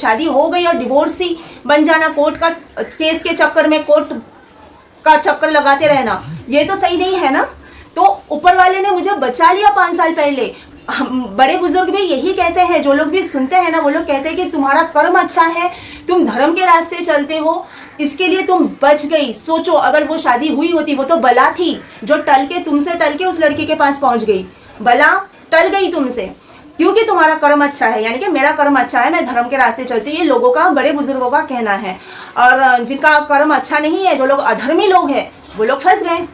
शादी हो गई और डिवोर्सी बन जाना, कोर्ट का केस के चक्कर में कोर्ट का चक्कर लगाते रहना, ये तो सही नहीं है ना। तो ऊपर वाले ने मुझे बचा लिया 5 साल पहले। बड़े बुजुर्ग भी यही कहते हैं, जो लोग भी सुनते हैं ना वो लोग कहते हैं कि तुम्हारा कर्म अच्छा है, तुम धर्म के रास्ते चलते हो, इसके लिए तुम बच गई। सोचो अगर वो शादी हुई होती, वो तो बला थी जो तुमसे टल के उस लड़की के पास पहुंच गई, बला टल गई तुमसे, क्योंकि तुम्हारा कर्म अच्छा है, यानी कि मेरा कर्म अच्छा है, मैं धर्म के रास्ते चलती हूँ। ये लोगों का, बड़े बुजुर्गों का कहना है। और जिनका कर्म अच्छा नहीं है, जो लोग अधर्मी लोग हैं, वो लोग फंस गए।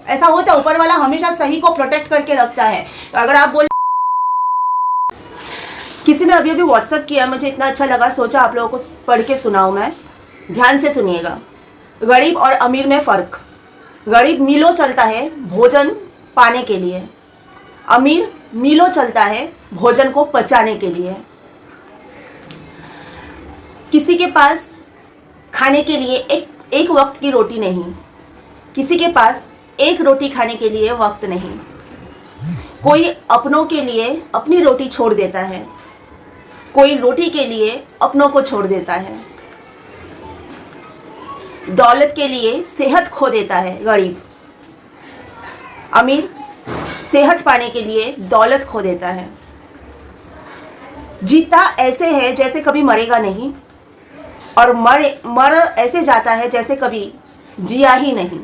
ऐसा होता है, ऊपर वाला हमेशा सही को प्रोटेक्ट करके रखता है। तो अगर आप बोल, किसी ने अभी अभी व्हाट्सअप किया, मुझे इतना अच्छा लगा, सोचा आप लोगों को पढ़ के सुनाऊं मैं। ध्यान से सुनिएगा। गरीब और अमीर में फ़र्क। गरीब मीलों चलता है भोजन पाने के लिए, अमीर मीलों चलता है भोजन को पचाने के लिए। किसी के पास खाने के लिए एक वक्त की रोटी नहीं, किसी के पास एक रोटी खाने के लिए वक्त नहीं। कोई अपनों के लिए अपनी रोटी छोड़ देता है, कोई रोटी के लिए अपनों को छोड़ देता है। दौलत के लिए सेहत खो देता है गरीब, अमीर सेहत पाने के लिए दौलत खो देता है। जीता ऐसे है जैसे कभी मरेगा नहीं, और मर ऐसे जाता है जैसे कभी जिया ही नहीं।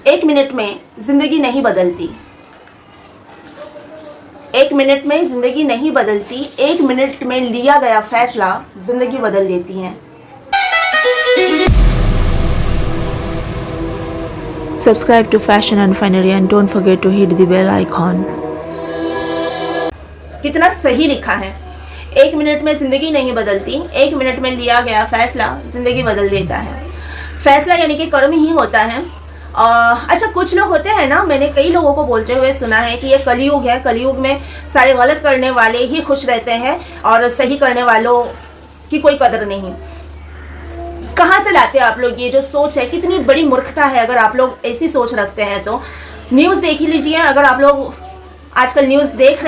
1 मिनट में जिंदगी नहीं बदलती, 1 मिनट में जिंदगी नहीं बदलती, 1 मिनट में लिया गया फैसला जिंदगी बदल देती है। Subscribe to Fashion and Finery and don't forget to hit the bell icon. कितना सही लिखा है। 1 मिनट में जिंदगी नहीं बदलती, 1 मिनट में लिया गया फैसला जिंदगी बदल देता है। फैसला यानी कि कर्म ही होता है। अच्छा, कुछ लोग होते हैं ना, मैंने कई लोगों को बोलते हुए सुना है कि ये कलयुग है, कलयुग में सारे गलत करने वाले ही खुश रहते हैं और सही करने वालों की कोई कदर नहीं। कहाँ से लाते हैं आप लोग ये जो सोच है? कितनी बड़ी मूर्खता है अगर आप लोग ऐसी सोच रखते हैं तो। न्यूज़ देख ही लीजिए, अगर आप लोग आजकल न्यूज़ देख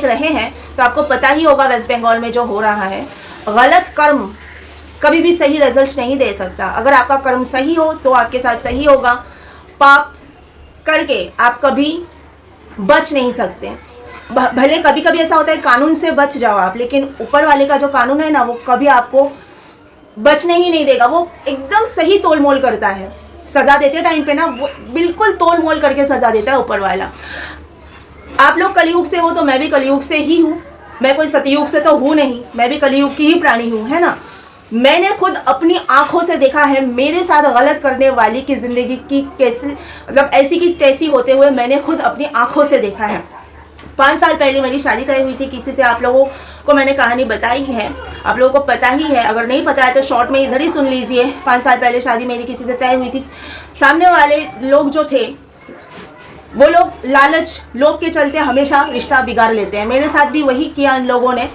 रहे हैं तो आपको पता ही होगा वेस्ट बंगाल में जो हो रहा है। गलत कर्म कभी भी सही रिजल्ट नहीं दे सकता। अगर आपका कर्म सही हो तो आपके साथ सही होगा, पाप करके आप कभी बच नहीं सकते। भले कभी कभी ऐसा होता है कानून से बच जाओ आप, लेकिन ऊपर वाले का जो कानून है ना, वो कभी आपको बचने ही नहीं देगा। वो एकदम सही तोल मोल करता है, सज़ा देते टाइम पे ना वो बिल्कुल तोल मोल करके सज़ा देता है ऊपर वाला। आप लोग कलयुग से हो तो मैं भी कलयुग से ही हूँ, मैं कोई सतयुग से तो हूँ नहीं, मैं भी कलयुग की ही प्राणी हूँ, है ना। मैंने खुद अपनी आंखों से देखा है मेरे साथ गलत करने वाली की ज़िंदगी की कैसी, मतलब ऐसी की तैसी होते हुए मैंने खुद अपनी आंखों से देखा है। 5 साल पहले मेरी शादी तय हुई थी किसी से, आप लोगों को मैंने कहानी बताई है, आप लोगों को पता ही है। अगर नहीं पता है तो शॉर्ट में इधर ही सुन लीजिए। 5 साल पहले शादी मेरी किसी से तय हुई थी। सामने वाले लोग जो थे वो लोग लालच लोभ के चलते हमेशा रिश्ता बिगाड़ लेते हैं। मेरे साथ भी वही किया इन लोगों ने।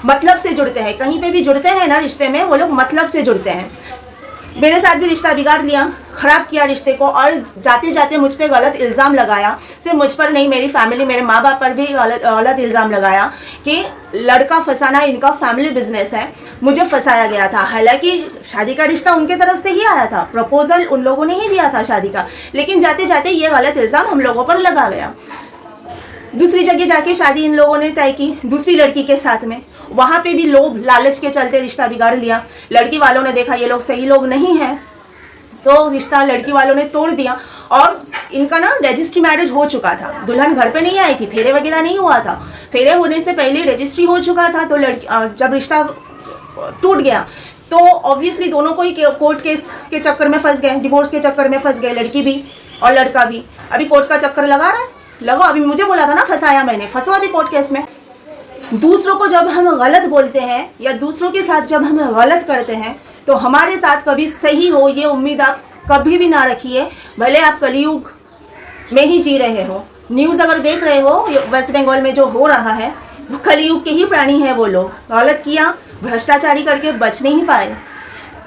मतलब से जुड़ते हैं, कहीं पे भी जुड़ते हैं ना रिश्ते में, वो लोग मतलब से जुड़ते हैं। मेरे साथ भी रिश्ता बिगाड़ लिया, ख़राब किया रिश्ते को, और जाते जाते मुझ पे गलत इल्ज़ाम लगाया। सिर्फ मुझ पर नहीं, मेरी फैमिली, मेरे माँ बाप पर भी गलत इल्ज़ाम लगाया कि लड़का फंसाना इनका फैमिली बिजनेस है। मुझे फंसाया गया था, हालांकि शादी का रिश्ता उनके तरफ से ही आया था, प्रपोजल उन लोगों ने ही दिया था शादी का, लेकिन जाते जाते ये गलत इल्ज़ाम हम लोगों पर लगा गया। दूसरी जगह जाके शादी इन लोगों ने तय की दूसरी लड़की के साथ में, वहाँ पे भी लोभ लालच के चलते रिश्ता बिगाड़ लिया। लड़की वालों ने देखा ये लोग सही लोग नहीं हैं तो रिश्ता लड़की वालों ने तोड़ दिया। और इनका ना रजिस्ट्री मैरिज हो चुका था, दुल्हन घर पे नहीं आई थी, फेरे वगैरह नहीं हुआ था, फेरे होने से पहले रजिस्ट्री हो चुका था। तो जब रिश्ता टूट गया तो ऑब्वियसली दोनों को ही कोर्ट केस के चक्कर में फंस गए, डिवोर्स के चक्कर में फंस गए, लड़की भी और लड़का भी। अभी कोर्ट का चक्कर लगा रहा है, लगो। अभी मुझे बोला था ना फंसाया मैंने, फंसो अभी कोर्ट केस में। दूसरों को जब हम गलत बोलते हैं या दूसरों के साथ जब हम गलत करते हैं तो हमारे साथ कभी सही हो ये उम्मीद आप कभी भी ना रखिए, भले आप कलयुग में ही जी रहे हो। न्यूज़ अगर देख रहे हो वेस्ट बंगाल में जो हो रहा है, वो कलयुग के ही प्राणी हैं। वो लोग गलत किया, भ्रष्टाचारी करके बच नहीं पाए।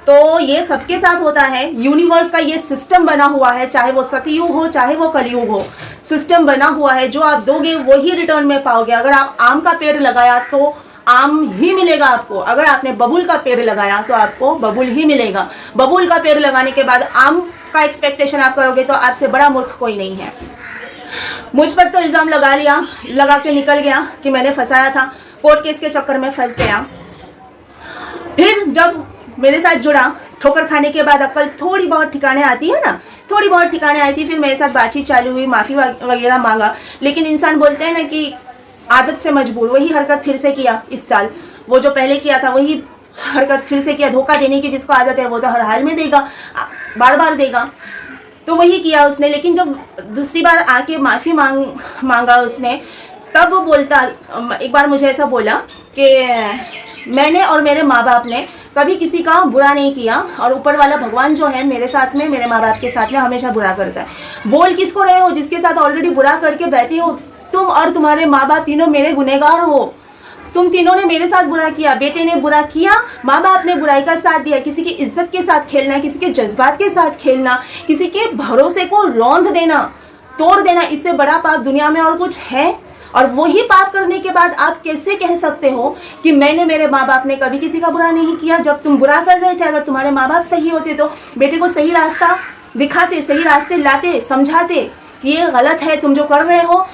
तो ये सबके साथ होता है। यूनिवर्स का ये सिस्टम बना हुआ है, चाहे वो सतयुग हो चाहे वो कलयुग हो, सिस्टम बना हुआ है। जो आप दोगे वो ही रिटर्न में पाओगे। अगर आप आम का पेड़ लगाया तो आम ही मिलेगा आपको। अगर आपने बबूल का पेड़ लगाया तो आपको बबूल ही मिलेगा। बबूल का पेड़ लगाने के बाद आम का एक्सपेक्टेशन आप करोगे तो आपसे बड़ा मूर्ख कोई नहीं है। मुझ पर तो इल्ज़ाम लगा के निकल गया कि मैंने फंसाया था, कोर्ट केस के चक्कर में फंस गया। फिर जब मेरे साथ जुड़ा, ठोकर खाने के बाद अक्ल थोड़ी बहुत ठिकाने आती है ना, थोड़ी बहुत ठिकाने आई थी। फिर मेरे साथ बातचीत चालू हुई, माफ़ी वगैरह मांगा, लेकिन इंसान बोलते हैं ना कि आदत से मजबूर, वही हरकत फिर से किया इस साल। वो जो पहले किया था वही हरकत फिर से किया। धोखा देने की जिसको आदत है वो तो हर हाल में देगा, बार बार देगा, तो वही किया उसने। लेकिन जब दूसरी बार आके माफ़ी मांगा उसने, तब वो बोलता, एक बार मुझे ऐसा बोला कि मैंने और मेरे माँ बाप ने कभी किसी का बुरा नहीं किया, और ऊपर वाला भगवान जो है मेरे साथ में, मेरे माँ बाप के साथ में हमेशा बुरा करता है। बोल किसको रहे हो? जिसके साथ ऑलरेडी बुरा करके बैठे हो तुम, और तुम्हारे माँ बाप तीनों मेरे गुनहगार हो। तुम तीनों ने मेरे साथ बुरा किया, बेटे ने बुरा किया, माँ बाप ने बुराई का साथ दिया। किसी की इज्जत के साथ खेलना, किसी के जज्बात के साथ खेलना, किसी के भरोसे को रौंद देना, तोड़ देना, इससे बड़ा पाप दुनिया में और कुछ है? और वही पाप करने के बाद आप कैसे कह सकते हो कि मैंने, मेरे माँ बाप ने कभी किसी का बुरा नहीं किया? जब तुम बुरा कर रहे थे, अगर तुम्हारे माँ बाप सही होते तो बेटे को सही रास्ता दिखाते, सही रास्ते लाते, समझाते कि ये गलत है, तुम जो कर रहे हो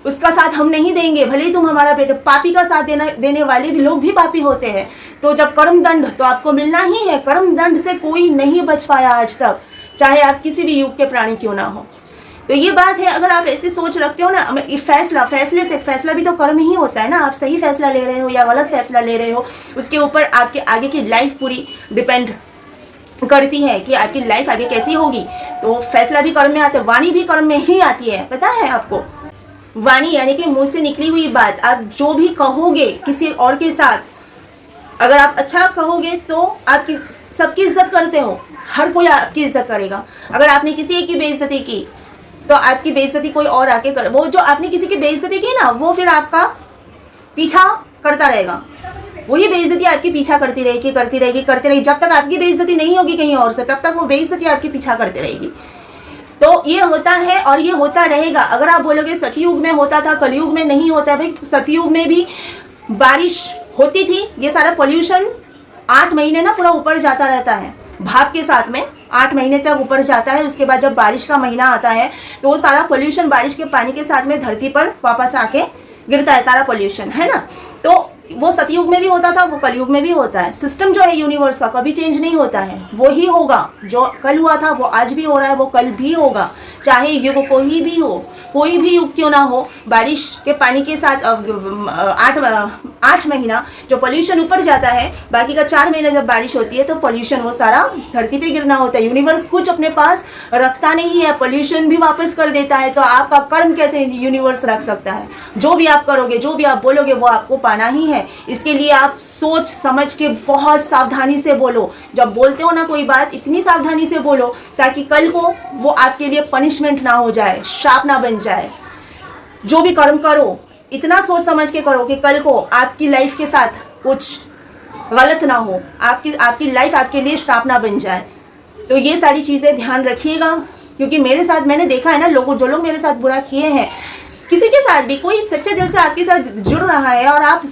उसका साथ हम नहीं देंगे। भले ही तुम हमारा बेटे, पापी का साथ देने वाले भी लोग भी पापी होते हैं। तो जब कर्म दंड तो आपको मिलना ही है। कर्म दंड से कोई नहीं बच पाया आज तक, चाहे आप किसी भी युग के प्राणी क्यों ना हो। तो ये बात है, अगर आप ऐसी सोच रखते हो ना, फैसला भी तो कर्म ही होता है ना। आप सही फैसला ले रहे हो या गलत फैसला ले रहे हो, उसके ऊपर आपके आगे की लाइफ पूरी डिपेंड करती है कि आपकी लाइफ आगे कैसी होगी। तो फैसला भी कर्म में आता है, वाणी भी कर्म में ही आती है, पता है आपको। वाणी यानी कि मुंह से निकली हुई बात, आप जो भी कहोगे किसी और के साथ, अगर आप अच्छा कहोगे तो आपकी सबकी इज्जत करते हो, हर कोई आपकी इज्जत करेगा। अगर आपने किसी एक की बेइज्जती की तो आपकी बेइज्जती कोई और आके कर, वो जो आपने किसी की बेइज्जती की ना, वो फिर आपका पीछा करता रहेगा। वही बेइज्जती आपकी पीछा करती रहेगी। जब तक आपकी बेइज्जती नहीं होगी कहीं और से, तब तक वो बेइज्जती आपकी पीछा करती रहेगी। तो ये होता है और ये होता रहेगा। अगर आप बोलोगे सतयुग में होता था, कलयुग में नहीं होता है, भाई सतयुग में भी बारिश होती थी। ये सारा पोल्यूशन 8 महीने ना पूरा ऊपर जाता रहता है, भाप के साथ में 8 महीने तक ऊपर जाता है। उसके बाद जब बारिश का महीना आता है तो वो सारा पोल्यूशन बारिश के पानी के साथ में धरती पर वापस आके गिरता है, सारा पोल्यूशन, है ना। तो वो सतयुग में भी होता था, वो कलयुग में भी होता है। सिस्टम जो है यूनिवर्स का कभी चेंज नहीं होता है, वो ही होगा। जो कल हुआ था वो आज भी हो रहा है, वो कल भी होगा, चाहे युग कोई भी हो, कोई भी युग क्यों ना हो। बारिश के पानी के साथ 8 महीना जो पोल्यूशन ऊपर जाता है, बाकी का 4 महीना जब बारिश होती है तो पोल्यूशन वो सारा धरती पे गिरना होता है। यूनिवर्स कुछ अपने पास रखता नहीं है, पोल्यूशन भी वापस कर देता है। तो आपका कर्म कैसे यूनिवर्स रख सकता है? जो भी आप करोगे, जो भी आप बोलोगे, वो आपको पाना ही है। इसके लिए आप सोच समझ के बहुत सावधानी से बोलो। जब बोलते हो ना कोई बात, इतनी सावधानी से बोलो ताकि कल को वो आपके लिए पनिशमेंट ना हो जाए, शाप ना बन जाए। जो भी कर्म करो इतना सोच समझ के करो कि कल को आपकी लाइफ के साथ कुछ गलत ना हो, आपकी लाइफ आपके लिए श्राप ना बन जाए। तो ये सारी चीज़ें ध्यान रखिएगा, क्योंकि मेरे साथ मैंने देखा है ना, जो लोग मेरे साथ बुरा किए हैं, किसी के साथ भी कोई सच्चे दिल से आपके साथ जुड़ रहा है और आप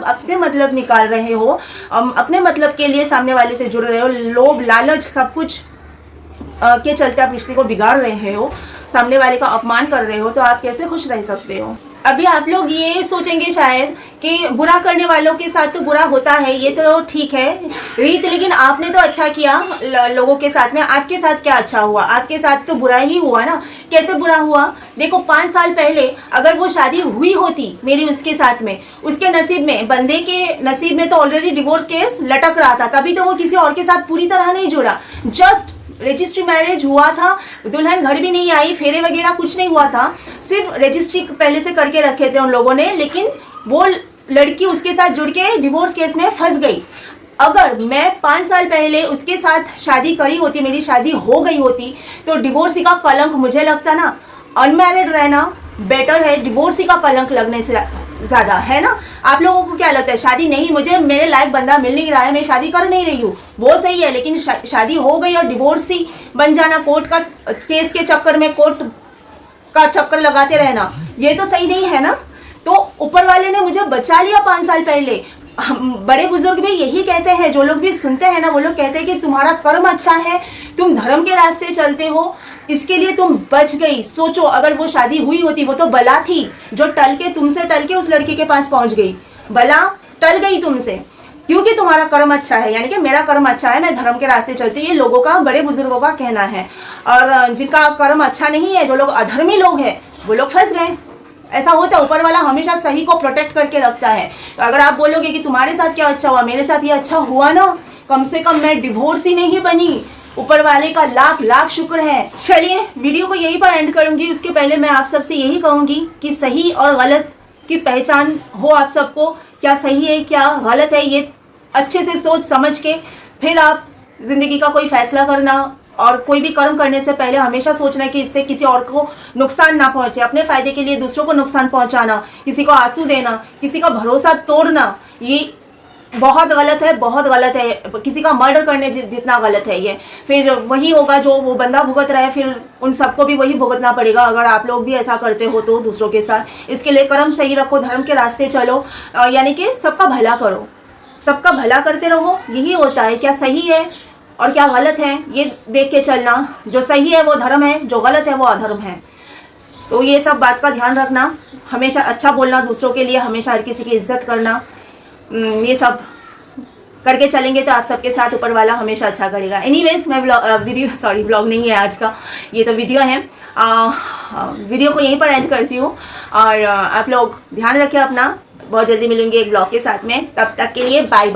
अपने मतलब निकाल रहे हो, अपने मतलब के लिए सामने वाले से जुड़ रहे हो, लोभ लालच सब कुछ के चलते आप रिश्ते को बिगाड़ रहे हो, सामने वाले का अपमान कर रहे हो, तो आप कैसे खुश रह सकते हो? अभी आप लोग ये सोचेंगे शायद कि बुरा करने वालों के साथ तो बुरा होता है, ये तो ठीक है रीत, लेकिन आपने तो अच्छा किया लोगों के साथ में, आपके साथ क्या अच्छा हुआ? आपके साथ तो बुरा ही हुआ ना। कैसे बुरा हुआ? देखो 5 साल पहले अगर वो शादी हुई होती मेरी उसके साथ में, उसके नसीब में, बंदे के नसीब में तो ऑलरेडी डिवोर्स केस लटक रहा था, तभी तो वो किसी और के साथ पूरी तरह नहीं जुड़ा। जस्ट रजिस्ट्री मैरिज हुआ था, दुल्हन घर भी नहीं आई, फेरे वगैरह कुछ नहीं हुआ था, सिर्फ रजिस्ट्री पहले से करके रखे थे उन लोगों ने, लेकिन वो लड़की उसके साथ जुड़ के डिवोर्स केस में फंस गई। अगर मैं 5 साल पहले उसके साथ शादी करी होती, मेरी शादी हो गई होती, तो डिवोर्सी का कलंक, मुझे लगता ना अनमैरिड रहना बेटर है डिवोर्सी का कलंक लगने से ज़्यादा, है ना। आप लोगों को क्या लगता है? शादी नहीं, मुझे मेरे लायक बंदा मिल नहीं रहा है, मैं शादी कर नहीं रही हूँ, वो सही है, लेकिन शादी हो गई और डिवोर्सी बन जाना, कोर्ट का केस के चक्कर में कोर्ट का चक्कर लगाते रहना, ये तो सही नहीं है ना। तो ऊपर वाले ने मुझे बचा लिया 5 साल पहले। बड़े बुजुर्ग भी यही कहते हैं, जो लोग भी सुनते हैं ना वो लोग कहते हैं कि तुम्हारा कर्म अच्छा है, तुम धर्म के रास्ते चलते हो, इसके लिए तुम बच गई। सोचो अगर वो शादी हुई होती, वो तो बला थी जो तुमसे टल के उस लड़की के पास पहुंच गई, बला टल गई तुमसे, क्योंकि तुम्हारा कर्म अच्छा है, यानी कि मेरा कर्म अच्छा है, मैं धर्म के रास्ते चलती हूँ। ये लोगों का, बड़े बुजुर्गों का कहना है। और जिनका कर्म अच्छा नहीं है, जो लोग अधर्मी लोग हैं, वो लोग फंस गए। ऐसा होता है, ऊपर वाला हमेशा सही को प्रोटेक्ट करके रखता है। तो अगर आप बोलोगे कि तुम्हारे साथ क्या अच्छा हुआ, मेरे साथ ये अच्छा हुआ ना, कम से कम मैं डिवोर्स ही नहीं बनी, ऊपर वाले का लाख लाख शुक्र है। चलिए वीडियो को यहीं पर एंड करूंगी। उसके पहले मैं आप सबसे यही कहूंगी कि सही और गलत की पहचान हो आप सबको, क्या सही है क्या गलत है, ये अच्छे से सोच समझ के फिर आप जिंदगी का कोई फैसला करना। और कोई भी कर्म करने से पहले हमेशा सोचना है कि इससे किसी और को नुकसान ना पहुंचे। अपने फायदे के लिए दूसरों को नुकसान पहुंचाना, किसी को आंसू देना, किसी का भरोसा तोड़ना, ये बहुत गलत है, बहुत गलत है। किसी का मर्डर करने जितना गलत है ये। फिर वही होगा जो वो बंदा भुगत रहा है, फिर उन सबको भी वही भुगतना पड़ेगा अगर आप लोग भी ऐसा करते हो तो दूसरों के साथ। इसके लिए कर्म सही रखो, धर्म के रास्ते चलो, यानी कि सबका भला करो, सबका भला करते रहो। यही होता है। क्या सही है और क्या गलत है ये देख के चलना। जो सही है वो धर्म है, जो गलत है वो अधर्म है। तो ये सब बात का ध्यान रखना, हमेशा अच्छा बोलना दूसरों के लिए, हमेशा हर किसी की इज्जत करना, ये सब करके चलेंगे तो आप सबके साथ ऊपर वाला हमेशा अच्छा करेगा। एनीवेज मैं व्लॉग नहीं है आज का, ये तो वीडियो है। वीडियो को यहीं पर एंड करती हूँ और आप लोग ध्यान रखें अपना। बहुत जल्दी मिलूंगी एक ब्लॉग के साथ में, तब तक के लिए बाय।